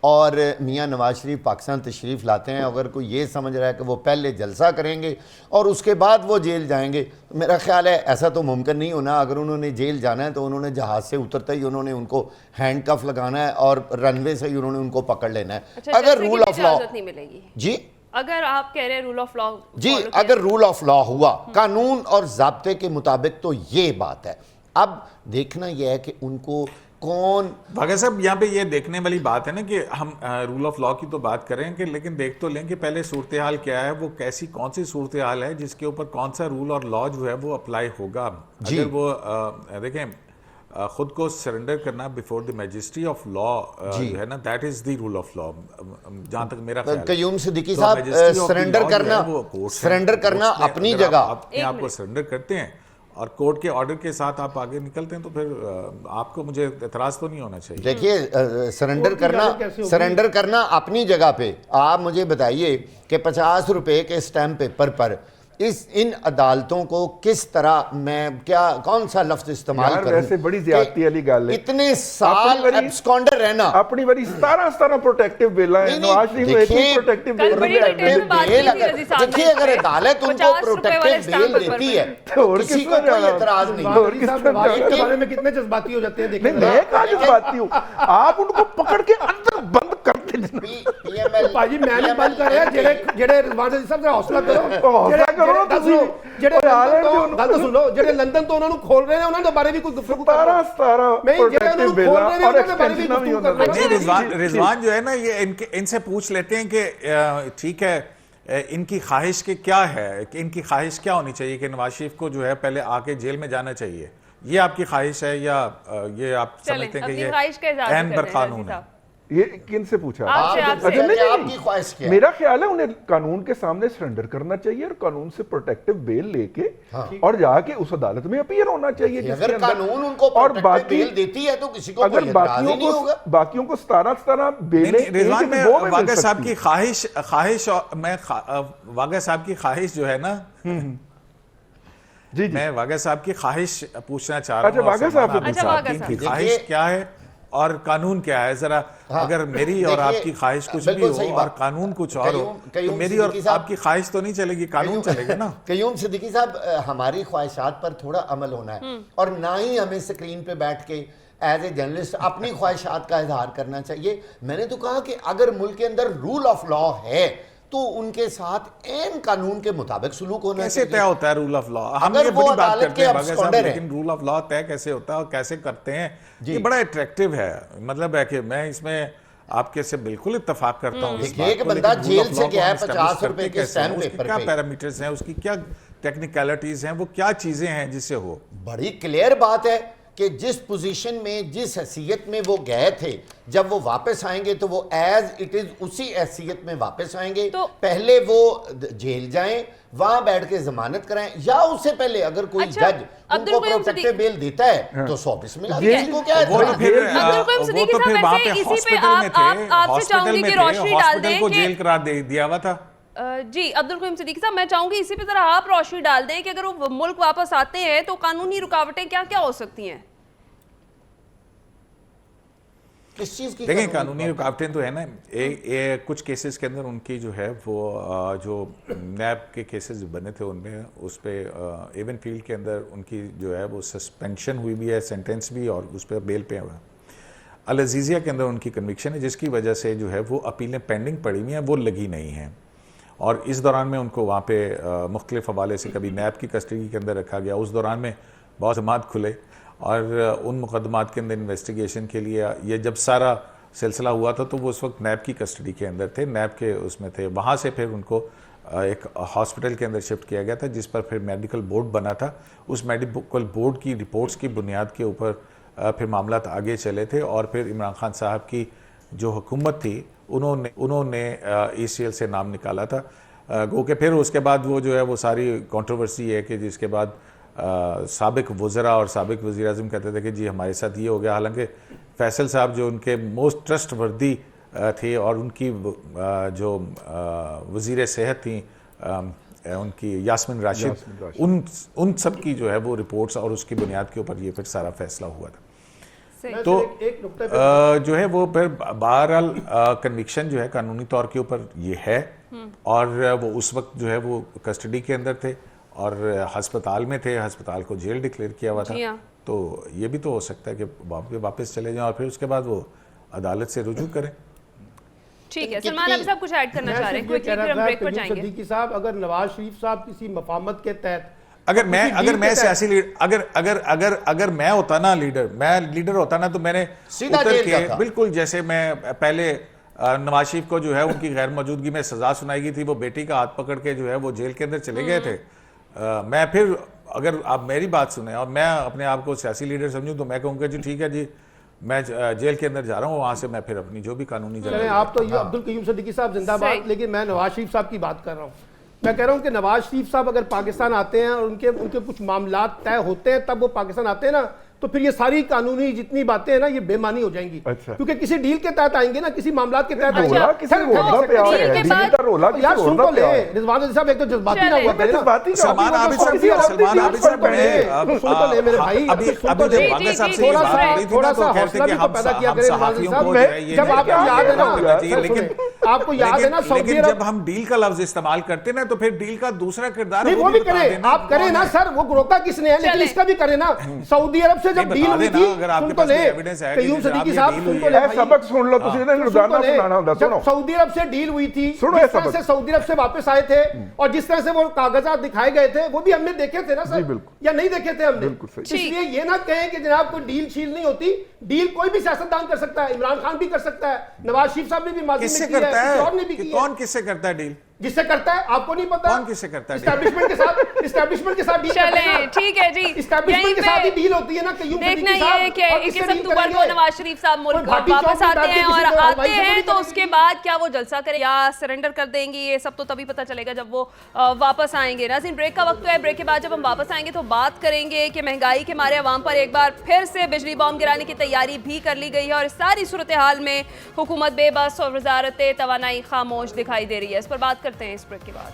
اور میاں نواز شریف پاکستان تشریف لاتے ہیں, اگر کوئی یہ سمجھ رہا ہے کہ وہ پہلے جلسہ کریں گے اور اس کے بعد وہ جیل جائیں گے, میرا خیال ہے ایسا تو ممکن نہیں ہونا. اگر انہوں نے جیل جانا ہے تو انہوں نے جہاز سے اترتے ہی انہوں نے ان کو ہینڈ کف لگانا ہے اور رن وے سے ہی انہوں نے ان کو پکڑ لینا ہے. اگر رول آف لا نہیں ملے گی, جی اگر آپ کہہ رہے ہیں رول آف لا, جی اگر رول آف لا ہوا قانون اور ضابطے کے مطابق تو یہ بات ہے. اب دیکھنا یہ ہے کہ ان کو کون, باقی صاحب یہاں پہ یہ دیکھنے والی بات ہے نا کہ ہم رول آف لا کی تو بات کریں کہ لیکن دیکھ تو لیں کہ پہلے صورتحال کیا ہے, وہ کیسی کون سی صورتحال ہے جس کے اوپر کون سا رول اور لا جو ہے وہ اپلائی ہوگا. اگر وہ دیکھیں خود کو سرنڈر کرنا بیفور دی میجسٹری آف لا جو ہے نا, that is the rule of law جہاں تک میرا خیال ہے. قیوم صدیقی صاحب سرنڈر کرنا اپنی جگہ, اپنے آپ کو سرنڈر کرتے ہیں اور کورٹ کے آرڈر کے ساتھ آپ آگے نکلتے ہیں تو پھر آپ کو مجھے اعتراض تو نہیں ہونا چاہیے. دیکھیے سرنڈر کرنا اپنی جگہ پہ. آپ مجھے بتائیے کہ 50 روپے کے اسٹیمپ پیپر پر ان عدالتوں کو کس طرح میں کون سا لفظ استعمال کروں, ویسے بڑی زیادتی والی گل ہے. اتنے سال ایبسکانڈر رہنا, اپنی بڑی 17 پروٹیکٹیو بیل ہے. نواز شریف کو ایک ہی پروٹیکٹیو بیل ہے. دیکھیے اگر عدالت ان کو پروٹیکٹیو بیل دیتی ہے تو کسی کو کوئی اعتراض نہیں. کے بارے میں کتنے جذباتی ہو جاتے ہیں, دیکھیں میں کہاں جذباتی ہوں, آپ ان کو پکڑ کے اندر بند کرتے ہیں. پاجی میں نہیں بند کر رہا, جڑے رضوان عزیز صاحب سے حوصلہ کرو, لندن تو انہوں نے کھول رہے ہیں, انہوں نے بارے بھی کوئی گفتگو کر رضوان جو ہے نا, یہ ان سے پوچھ لیتے ہیں کہ ٹھیک ہے ان کی خواہش کے کیا ہے, کہ ان کی خواہش کیا ہونی چاہیے کہ نواز شریف کو جو ہے پہلے آ کے جیل میں جانا چاہیے, یہ آپ کی خواہش ہے یا یہ آپ سمجھتے ہیں کہ یہ عین بر قانون ہے؟ یہ کن سے پوچھا؟ آپ کی خواہش کیا ہے؟ میرا خیال ہے انہیں قانون کے سامنے سرنڈر کرنا چاہیے اور قانون سے پروٹیکٹیو بیل لے کے اور جا کے اس عدالت میں اپیئر ہونا چاہیے. اگر قانون ان کو پروٹیکٹیو بیل دیتی ہے تو کسی کو کوئی اعتراض نہیں ہوگا. باقیوں کو 17 بیلیں, رضوان میں واقع صاحب کی خواہش میں واقع صاحب کی خواہش جو ہے نا, جی میں واقع صاحب کی خواہش پوچھنا چاہ رہا ہوں. اچھا واقع صاحب کی خواہش کیا ہے اور قانون کیا ہے؟ ذرا اگر میری اور آپ کی خواہش کچھ بھی ہو اور قانون کچھ اور ہو تو میری اور آپ کی خواہش تو نہیں چلے گی, قانون چلے گا نا. قیوم صدیقی صاحب, ہماری خواہشات پر تھوڑا عمل ہونا ہے اور نہ ہی ہمیں اسکرین پہ بیٹھ کے ایز اے جرنلسٹ اپنی خواہشات کا اظہار کرنا چاہیے. میں نے تو کہا کہ اگر ملک کے اندر رول آف لا ہے تو ان کے ساتھ عین قانون کے مطابق سلوک ہونا چاہیے. کیسے طے ہوتا ہے رول آف لا؟ ہم یہ بڑی بات کرتے ہیں باقی صاحب, لیکن رول آف لا طے کیسے ہوتا ہے اور کیسے کرتے ہیں, یہ بڑا اٹریکٹیو ہے. مطلب ہے کہ میں اس میں آپ کے سے بالکل اتفاق کرتا ہوں. ایک بندہ جیل سے گیا ہے 50 روپے کے اسٹیمپ پیپر پہ, کیا پیرامیٹرز ہیں اس کی, کیا ٹیکنیکلٹیز ہیں, وہ کیا چیزیں ہیں جس سے ہو. بڑی کلیئر بات ہے کہ جس پوزیشن میں جس حیثیت میں وہ گئے تھے جب وہ واپس آئیں گے تو وہ ایز اٹ از اسی حیثیت میں واپس آئیں گے. پہلے وہ جیل جائیں, وہاں بیٹھ کے ضمانت کرائیں, یا اس سے پہلے اگر کوئی جج ان کو پروٹیکٹیو بیل دیتا ہے تو 100 بسم اللہ. اس کو کیا ہے, عبد القیوم صدیقی صاحب ویسے اسی پہ آپ سے چاہوں گی کہ روشنی ڈال دیں کہ جیل قرار دیا ہوا تھا. جی عبد القیوم صدیقی صاحب, میں چاہوں گی اسی پہ ذرا آپ روشنی ڈال دیں کہ اگر وہ ملک واپس آتے ہیں تو قانونی رکاوٹیں کیا کیا ہو سکتی ہیں؟ کس چیز کی دیکھیں قانونی رکاوٹیں تو ہے نا, کچھ کیسز کے اندر ان کی جو ہے وہ جو نیب کے کیسز بنے تھے ان میں اس پہ ایون فیلڈ کے اندر ان کی جو ہے وہ سسپینشن ہوئی بھی ہے, سینٹینس بھی, اور اس پہ بیل پہ ہوا. العزیزیہ کے اندر ان کی کنوکشن ہے جس کی وجہ سے جو ہے وہ اپیلیں پینڈنگ پڑی ہوئی ہیں, وہ لگی نہیں ہیں. اور اس دوران میں ان کو وہاں پہ مختلف حوالے سے کبھی نیب کی کسٹڈی کے اندر رکھا گیا. اس دوران میں بہت مقدمات کھلے اور ان مقدمات کے اندر انویسٹیگیشن کے لیے یہ جب سارا سلسلہ ہوا تھا تو وہ اس وقت نیب کی کسٹڈی کے اندر تھے, نیب کے اس میں تھے. وہاں سے پھر ان کو ایک ہاسپٹل کے اندر شفٹ کیا گیا تھا جس پر پھر میڈیکل بورڈ بنا تھا. اس میڈیکل بورڈ کی رپورٹس کی بنیاد کے اوپر پھر معاملات آگے چلے تھے, اور پھر عمران خان صاحب کی جو حکومت تھی انہوں نے ای سی ایل سے نام نکالا تھا. گو کہ پھر اس کے بعد وہ جو ہے وہ ساری کنٹروورسی ہے کہ جس کے بعد سابق وزراء اور سابق وزیر اعظم کہتے تھے کہ جی ہمارے ساتھ یہ ہو گیا, حالانکہ فیصل صاحب جو ان کے موسٹ ٹرسٹ وردی تھے اور ان کی جو وزیر صحت تھیں ان کی یاسمین راشد, ان سب کی جو ہے وہ رپورٹس اور اس کی بنیاد کے اوپر یہ پھر سارا فیصلہ ہوا تھا. تو جو ہے وہ پھر بہرحال کنوکشن جو ہے قانونی طور کے اوپر یہ ہے, اور وہ اس وقت جو ہے وہ کسٹڈی کے اندر تھے اور ہسپتال میں تھے, ہسپتال کو جیل ڈکلیئر کیا ہوا تھا. تو یہ بھی تو ہو سکتا ہے کہ واپس چلے جائیں اور پھر اس کے بعد وہ عدالت سے رجوع کریں. ٹھیک ہے, سلمان ابھی صاحب کچھ ایڈ کرنا چاہ رہے ہیں, کوئی پھر ہم بریک پر جائیں گے. صدیقی صاحب, اگر نواز شریف صاحب کسی مفاہمت کے تحت اگر میں سیاسی اگر میں ہوتا نا لیڈر ہوتا نا تو میں نے اتر کے بالکل جیسے میں پہلے نواز شریف کو جو ہے ان کی غیر موجودگی میں سزا سنائی گئی تھی, وہ بیٹی کا ہاتھ پکڑ کے جو ہے وہ جیل کے اندر چلے گئے تھے. میں پھر اگر آپ میری بات سنیں اور میں اپنے آپ کو سیاسی لیڈر سمجھوں تو میں کہوں گا جی ٹھیک ہے جی میں جیل کے اندر جا رہا ہوں, وہاں سے میں پھر اپنی جو بھی قانونی چلیں. آپ تو یہ عبد القیوم صدیقی صاحب زندہ باد, لیکن میں نواز شریف صاحب کی بات کر رہا ہوں. میں کہہ رہا ہوں کہ نواز شریف صاحب اگر پاکستان آتے ہیں اور ان کے کچھ معاملات طے ہوتے ہیں تب وہ پاکستان آتے ہیں نا, تو پھر یہ ساری قانونی جتنی باتیں ہیں نا یہ بے معنی ہو جائیں گی. کیونکہ کسی ڈیل کے تحت آئیں گے نا, کسی معاملات کے تحت آئیں گے. یار سن تو لے رضوان عزیز صاحب, ایک تو جذباتی نہ ہوا کرے نا. سلمان عابد صاحب سن تو لے میرے بھائی, تھوڑا سا حوصلہ بھی تو پیدا کیا کرے رضوان عزیز صاحب. جب آپ کو یاد ہے نا, آپ کو یاد ہے نا سعودی عرب, جب ہم ڈیل کا لفظ استعمال کرتے ہیں نا تو پھر ڈیل کا دوسرا کردار وہ بھی کریں, آپ کریں نا سر, وہ روکا کس نے ہے, لیکن اس کا بھی کریں نا. سعودی عرب سے جب ڈیل ہوئی تھی, سن تو لے قیوم صدیقی صاحب, سن تو لے سبق سن لو تسی نے روزانہ سنانا ہوندا. جب سعودی عرب سے ڈیل ہوئی تھی, جس طرح سے سعودی عرب سے واپس آئے تھے اور جس طرح سے وہ کاغذات دکھائے گئے تھے وہ بھی ہم نے دیکھے تھے نا سر, یا نہیں دیکھے تھے ہم نے. اس لیے یہ نہ کہیں کہ جناب کوئی ڈیل شیل نہیں ہوتی. ڈیل کوئی بھی سیاستدان کر سکتا ہے, عمران خان بھی کر سکتا ہے, نواز شریف صاحب نے بھی ماضی میں کی ہے, کسی اور نے بھی کی ہے. کون کس سے کرتا ہے ڈیل؟ جس سے کرتا ہے آپ کو نہیں پتا. کون کس سے کرتا ہے؟ اسٹیبلشمنٹ کے ساتھ ڈیل. چلیں ٹھیک ہے جی, اسٹیبلشمنٹ کے ساتھ ہی ڈیل ہوتی ہے نا. دیکھنا یہ ہے کہ 21 اکتوبر کو نواز شریف صاحب ملک واپس آتے ہیں, اور آتے ہیں تو اس کے بعد کیا وہ جلسہ کریں یا سرنڈر کر دیں گے, یہ سب تو تبھی پتہ چلے گا جب وہ واپس آئیں گے. ناظرین بریک کا وقت ہے, بریک کے بعد جب ہم واپس آئیں گے تو بات کریں گے کہ مہنگائی کے مارے عوام پر ایک بار پھر سے بجلی بم گرانے کی تیاری بھی کر لی گئی ہے, اور اس ساری صورتحال میں حکومت بے بس اور وزارت توانائی خاموش دکھائی دے رہی ہے. اس پر بات کرتے ہیں اس بریک کے بعد.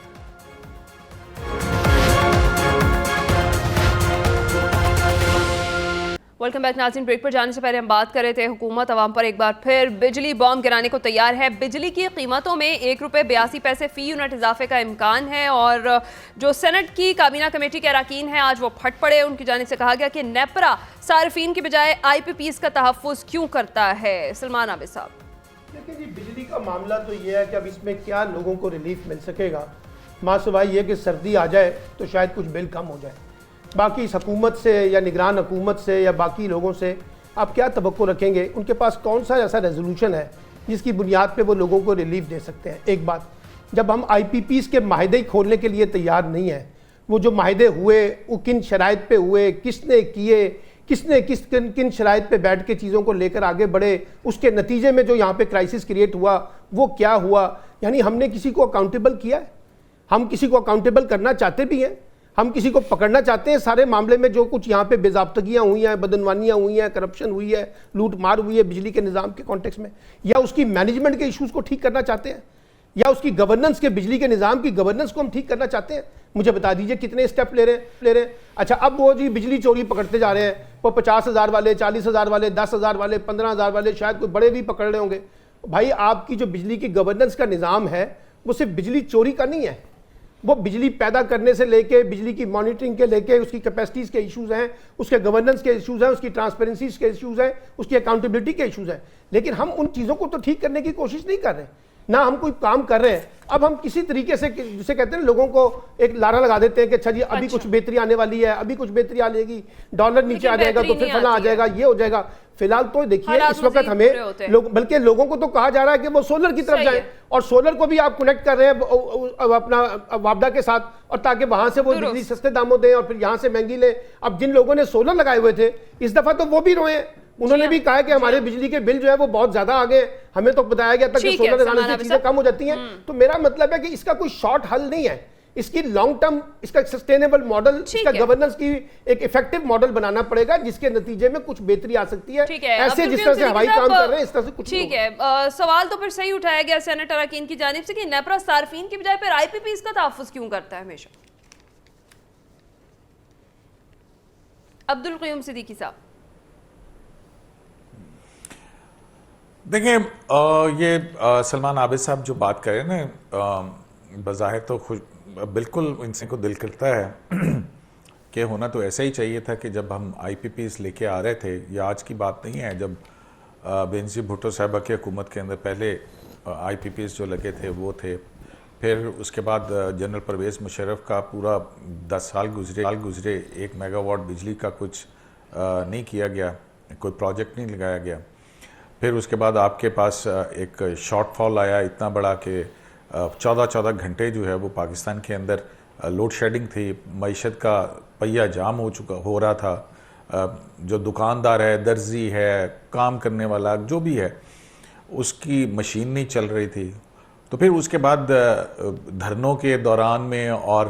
ویلکم بیک ناظرین. بریک پر جانے سے پہلے ہم بات کر رہے تھے حکومت عوام پر ایک بار پھر بجلی بم گرانے کو تیار ہے. بجلی کی قیمتوں میں 1 روپے 82 پیسے فی یونٹ اضافے کا امکان ہے, اور جو سینٹ کی کابینہ کمیٹی کے اراکین ہیں آج وہ پھٹ پڑے. ان کی جانب سے کہا گیا کہ نیپرا صارفین کی بجائے آئی پی پیز کا تحفظ کیوں کرتا ہے. سلمان عابد صاحب, لیکن جی بجلی کا معاملہ تو یہ ہے کہ اب اس میں کیا لوگوں کو ریلیف مل سکے گا, ماں سوائے یہ کہ سردی آ جائے تو شاید کچھ بل کم ہو جائے. باقی اس حکومت سے یا نگران حکومت سے یا باقی لوگوں سے آپ کیا توقع رکھیں گے؟ ان کے پاس کون سا ایسا ریزولوشن ہے جس کی بنیاد پہ وہ لوگوں کو ریلیف دے سکتے ہیں؟ ایک بات, جب ہم آئی پی پیز کے معاہدے کھولنے کے لیے تیار نہیں ہیں, وہ جو معاہدے ہوئے وہ کن شرائط پہ ہوئے, کس نے کیے, کس نے کن شرائط پہ بیٹھ کے چیزوں کو لے کر آگے بڑھے, اس کے نتیجے میں جو یہاں پہ کرائسس کریٹ ہوا وہ کیا ہوا. یعنی ہم نے کسی کو اکاؤنٹیبل کیا ہے؟ ہم کسی کو اکاؤنٹیبل کرنا چاہتے بھی ہیں, ہم کسی کو پکڑنا چاہتے ہیں سارے معاملے میں جو کچھ یہاں پہ بے ضابطگیاں ہوئی ہیں, بدعنوانیاں ہوئی ہیں, کرپشن ہوئی ہے, لوٹ مار ہوئی ہے بجلی کے نظام کے کانٹیکس میں, یا اس کی مینجمنٹ کے ایشوز کو ٹھیک کرنا چاہتے ہیں, یا اس کی گورننس کے بجلی کے نظام کی گورننس کو ہم ٹھیک کرنا چاہتے ہیں؟ مجھے بتا دیجئے کتنے اسٹیپ لے رہے ہیں. اچھا اب وہ جی بجلی چوری پکڑتے جا رہے ہیں, وہ 50,000 والے, 40,000 والے, 10,000 والے, 15,000 والے, شاید کوئی بڑے بھی پکڑ رہے ہوں گے. بھائی آپ کی جو بجلی کی گورننس کا نظام ہے وہ صرف بجلی چوری کا نہیں ہے, وہ بجلی پیدا کرنے سے لے کے بجلی کی مانیٹرنگ کے لے کے اس کی کیپیسٹیز کے ایشوز ہیں, اس کے گورننس کے ایشوز ہیں, اس کی ٹرانسپیرنسیز کے ایشوز ہیں, اس کی اکاؤنٹیبلٹی کے ایشوز ہیں. لیکن ہم ان چیزوں کو تو ٹھیک کرنے کی کوشش نہیں کر رہے, نہ ہم کوئی کام کر رہے ہیں. اب ہم کسی طریقے سے جسے کہتے ہیں لوگوں کو ایک لارا لگا دیتے ہیں کہ اچھا جی ابھی کچھ بہتری آنے والی ہے, ابھی کچھ بہتری آ جائے گی, ڈالر نیچے آ جائے گا تو پھر فلاں آ جائے گا, یہ ہو جائے گا. فی الحال تو دیکھیے اس وقت ہمیں بلکہ لوگوں کو تو کہا جا رہا ہے کہ وہ سولر کی طرف جائیں, اور سولر کو بھی آپ کنیکٹ کر رہے ہیں اپنا وابڈا کے ساتھ, اور تاکہ وہاں سے وہ بجلی سستے داموں دیں اور پھر یہاں سے مہنگی لیں. اب جن لوگوں نے سولر لگائے ہوئے تھے اس دفعہ تو وہ بھی روئے ہیں, انہوں نے بھی کہا کہ ہمارے بجلی کے بل جو ہے وہ بہت زیادہ آ گئے, ہمیں تو بتایا گیا تھا کہ سولر لگانے سے چیزیں کم ہو جاتی ہیں. تو میرا مطلب ہے کہ اس کا کوئی شارٹ حل نہیں ہے, اس کی لانگ ٹرم, اس کا ایک سسٹینیبل ماڈل, اس کا گورننس کی ایک ایفیکٹو ماڈل بنانا پڑے گا جس کے نتیجے میں کچھ بہتری آ سکتی ہے. ایسے جس طرح سے ہوائی کام کر رہے ہیں اس طرح سے کچھ ٹھیک ہے. سوال تو پھر صحیح اٹھایا گیا سینیٹر اراکین کی جانب سے کہ نیپرا صارفین کی بجائے پھر آئی پی پیز کا تحفظ کیوں کرتا ہے ہمیشہ؟ عبدالقیوم صدیقی صاحب. دیکھیں یہ سلمان عابد صاحب جو بات کریں نا, بظاہر تو بالکل ان سے کو دل کرتا ہے کہ ہونا تو ایسا ہی چاہیے تھا کہ جب ہم آئی پی پیز لے کے آ رہے تھے, یہ آج کی بات نہیں ہے, جب بینظیر بھٹو صاحبہ کی حکومت کے اندر پہلے آئی پی پیز جو لگے تھے وہ تھے, پھر اس کے بعد جنرل پرویز مشرف کا پورا 10 سال گزرے 1 میگا واٹ بجلی کا کچھ نہیں کیا گیا, کوئی پروجیکٹ نہیں لگایا گیا. پھر اس کے بعد آپ کے پاس ایک شارٹ فال آیا اتنا بڑا کہ 14 گھنٹے جو ہے وہ پاکستان کے اندر لوڈ شیڈنگ تھی, معیشت کا پہیہ جام ہو رہا تھا, جو دکاندار ہے, درزی ہے, کام کرنے والا جو بھی ہے, اس کی مشین نہیں چل رہی تھی. تو پھر اس کے بعد دھرنوں کے دوران میں اور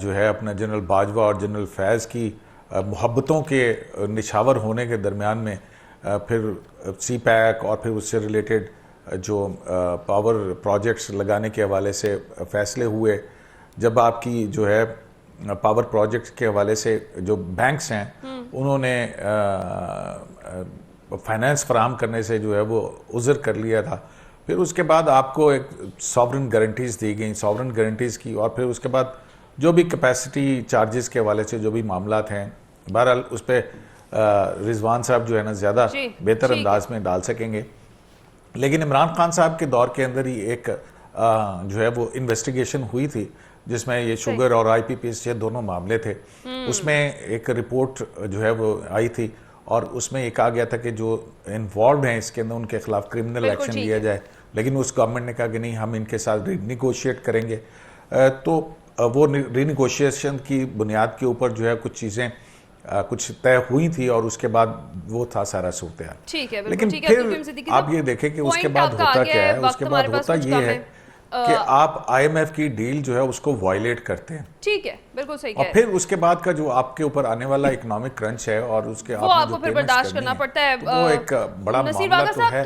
جو ہے اپنا جنرل باجوہ اور جنرل فیض کی محبتوں کے نچھاور ہونے کے درمیان میں پھر سی پیک اور پھر اس سے ریلیٹڈ جو پاور پروجیکٹس لگانے کے حوالے سے فیصلے ہوئے, جب آپ کی جو ہے پاور پروجیکٹس کے حوالے سے جو بینکس ہیں انہوں نے فائنانس فراہم کرنے سے جو ہے وہ عذر کر لیا تھا. پھر اس کے بعد آپ کو ایک ساورن گارنٹیز دی گئیں, ساورن گارنٹیز کی, اور پھر اس کے بعد جو بھی کیپیسٹی چارجز کے حوالے سے جو بھی معاملات ہیں, بہرحال اس پہ رضوان صاحب جو ہے نا زیادہ بہتر انداز میں ڈال سکیں گے. لیکن عمران خان صاحب کے دور کے اندر ہی ایک جو ہے وہ انویسٹیگیشن ہوئی تھی جس میں یہ شوگر اور آئی پی پیز یہ دونوں معاملے تھے. اس میں ایک رپورٹ جو ہے وہ آئی تھی اور اس میں یہ کہا گیا تھا کہ جو انوالوڈ ہیں اس کے اندر ان کے خلاف کرمنل ایکشن لیا جائے, لیکن اس گورنمنٹ نے کہا کہ نہیں, ہم ان کے ساتھ ری نیگوشیٹ کریں گے. تو وہ ری نیگوشیشن کی بنیاد کے اوپر جو ہے کچھ چیزیں کچھ طے ہوئی تھی اور اس کے بعد وہ تھا سارا صورتحال. لیکن پھر آپ یہ دیکھیں کہ اس کے بعد ہوتا کیا ہے, اس کے بعد ہوتا یہ ہے کہ آپ آئی ایم ایف کی ڈیل جو ہے اس کو وائلیٹ کرتے ہیں. ٹھیک ہے, بالکل صحیح اور پھر اس کے بعد کا جو آپ کے اوپر آنے والا اکنامک کرنچ ہے اور اس کے آپ کو پھر برداشت کرنا پڑتا ہے. وہ ایک بڑا نصیر معاملہ باغا تو صاحب ہے.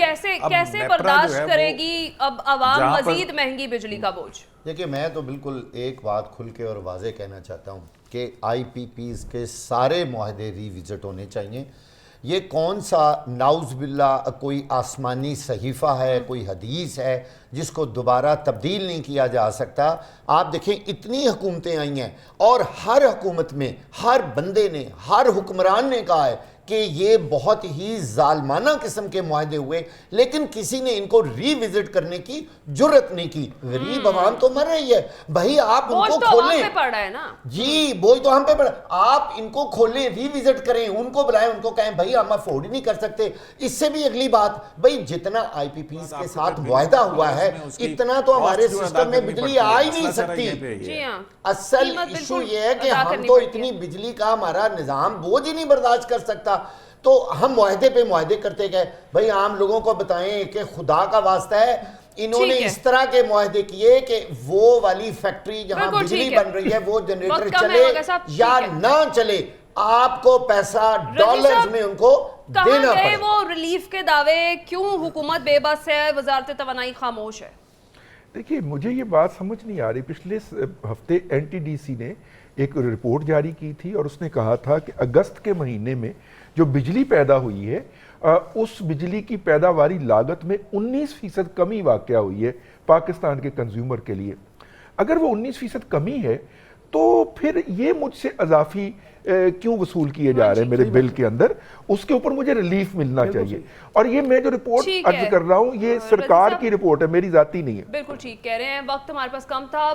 کیسے برداشت کرے گی اب عوام مزید مہنگی بجلی کا بوجھ؟ دیکھیں میں تو بالکل ایک بات کھل کے اور واضح کہنا چاہتا ہوں کہ آئی پی پیز کے سارے معاہدے ری وزٹ ہونے چاہیے. یہ کون سا نعوذ باللہ کوئی آسمانی صحیفہ ہے, کوئی حدیث ہے جس کو دوبارہ تبدیل نہیں کیا جا سکتا. آپ دیکھیں اتنی حکومتیں آئی ہیں اور ہر حکومت میں ہر بندے نے, ہر حکمران نے کہا ہے کہ یہ بہت ہی ظالمانہ قسم کے معاہدے ہوئے، لیکن کسی نے ان کو ری وزٹ کرنے کی جرت نہیں کی۔ غریب عوام تو مر رہی ہے بھائی، آپ ان کو کھولیں۔ پہ پڑ رہا ہے نا جی بوجھ تو ہم پہ پڑا، آپ ان کو کھولیں، ری وزٹ کریں، ان کو بلائیں، ان کو کہیں بھائی ہم افورڈ ہی نہیں کر سکتے۔ اس سے بھی اگلی بات، بھائی جتنا آئی پی پیز کے ساتھ معاہدہ ہوا ہے اتنا تو ہمارے سسٹم میں بجلی آ ہی نہیں سکتی۔ جی ہاں، اصل ایشو یہ ہے کہ ہم تو اتنی بجلی کا ہمارا نظام بوجھ ہی نہیں برداشت کر سکتا، تو ہم معاہدے پہ معاہدے کرتے گئے۔ بھئی عام لوگوں کو بتائیں کہ خدا کا واسطہ ہے، انہوں نے اس طرح کے معاہدے کیے کہ وہ والی فیکٹری جہاں بجلی بن رہی ہے وہ جنریٹر چلے یا نہ چلے، آپ کو پیسہ ڈالرز میں ان کو دینا پڑے۔ وہ ریلیف کے دعوے کیوں حکومت بے بس ہے، وزارت توانائی خاموش ہے؟ دیکھیے مجھے یہ بات سمجھ نہیں آ رہی، پچھلے ہفتے این ٹی ڈی سی نے ایک رپورٹ جاری کی تھی اور اس نے کہا تھا کہ اگست کے مہینے میں جو بجلی پیدا ہوئی ہے اس بجلی کی پیداواری لاگت میں 19% کمی واقع ہوئی ہے پاکستان کے کنزیومر کے لیے۔ اگر وہ 19% کمی ہے تو پھر یہ مجھ سے اضافی کیوں وصول کیے جا رہے ہیں میرے بل کے اندر، اس کے اوپر مجھے ریلیف ملنا چاہیے۔ اور یہ میں جو رپورٹ عرض کر رہا ہوں یہ سرکار کی رپورٹ ہے، میری ذاتی نہیں ہے۔ بالکل ٹھیک کہہ رہے ہیں، وقت ہمارے پاس کم تھا،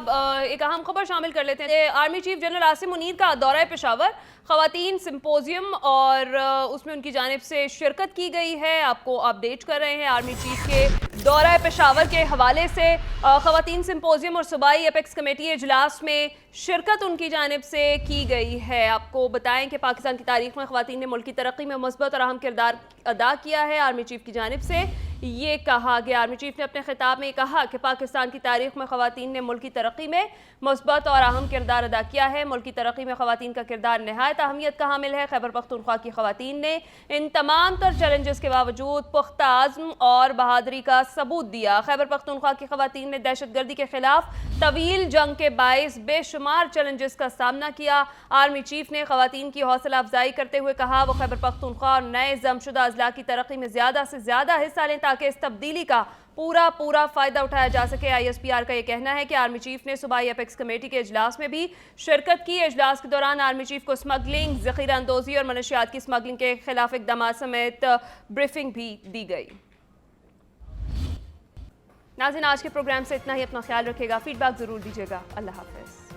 ایک اہم خبر شامل کر لیتے ہیں۔ Army chief general Asim Munir کا دورہ پشاور، خواتین سمپوزیم اور اس میں ان کی جانب سے شرکت کی گئی ہے، آپ کو اپڈیٹ کر رہے ہیں آرمی چیف کے دورہ پشاور کے حوالے سے۔ خواتین سمپوزیم اور صوبائی اپیکس کمیٹی اجلاس میں شرکت ان کی جانب سے کی گئی ہے۔ آپ کو بتائیں کہ پاکستان کی تاریخ میں خواتین نے ملکی ترقی میں مثبت اور اہم کردار ادا کیا ہے۔ آرمی چیف کی جانب سے یہ کہا گیا، آرمی چیف نے اپنے خطاب میں کہا کہ پاکستان کی تاریخ میں خواتین نے ملکی ترقی میں مثبت اور اہم کردار ادا کیا ہے۔ ملکی ترقی میں خواتین کا کردار نہایت اہمیت کا حامل ہے۔ خیبر پختونخوا کی خواتین نے ان تمام تر چیلنجز کے باوجود پختہ عزم اور بہادری کا ثبوت دیا۔ خیبر پختونخوا کی خواتین نے دہشت گردی کے خلاف طویل جنگ کے باعث بے شمار چیلنجز کا سامنا کیا۔ آرمی چیف نے خواتین کی حوصلہ افزائی کرتے ہوئے کہا وہ خیبر پختونخوا اور نئے ضم شدہ اضلاع کی ترقی میں زیادہ سے زیادہ حصہ لیں تاکہ اس تبدیلی کا پورا فائدہ اٹھایا جا سکے۔ آئی ایس پی آر کا یہ کہنا ہے کہ آرمی چیف نے صوبائی اپیکس کمیٹی کے اجلاس میں بھی شرکت کی۔ اجلاس کے دوران آرمی چیف کو اسمگلنگ، ذخیرہ اندوزی اور منشیات کی اسمگلنگ کے خلاف اقدامات سمیت بریفنگ بھی دی گئی۔ ناظرین آج کے پروگرام سے اتنا ہی، اپنا خیال رکھے گا، فیڈ بیک ضرور دیجیے گا۔ اللہ حافظ۔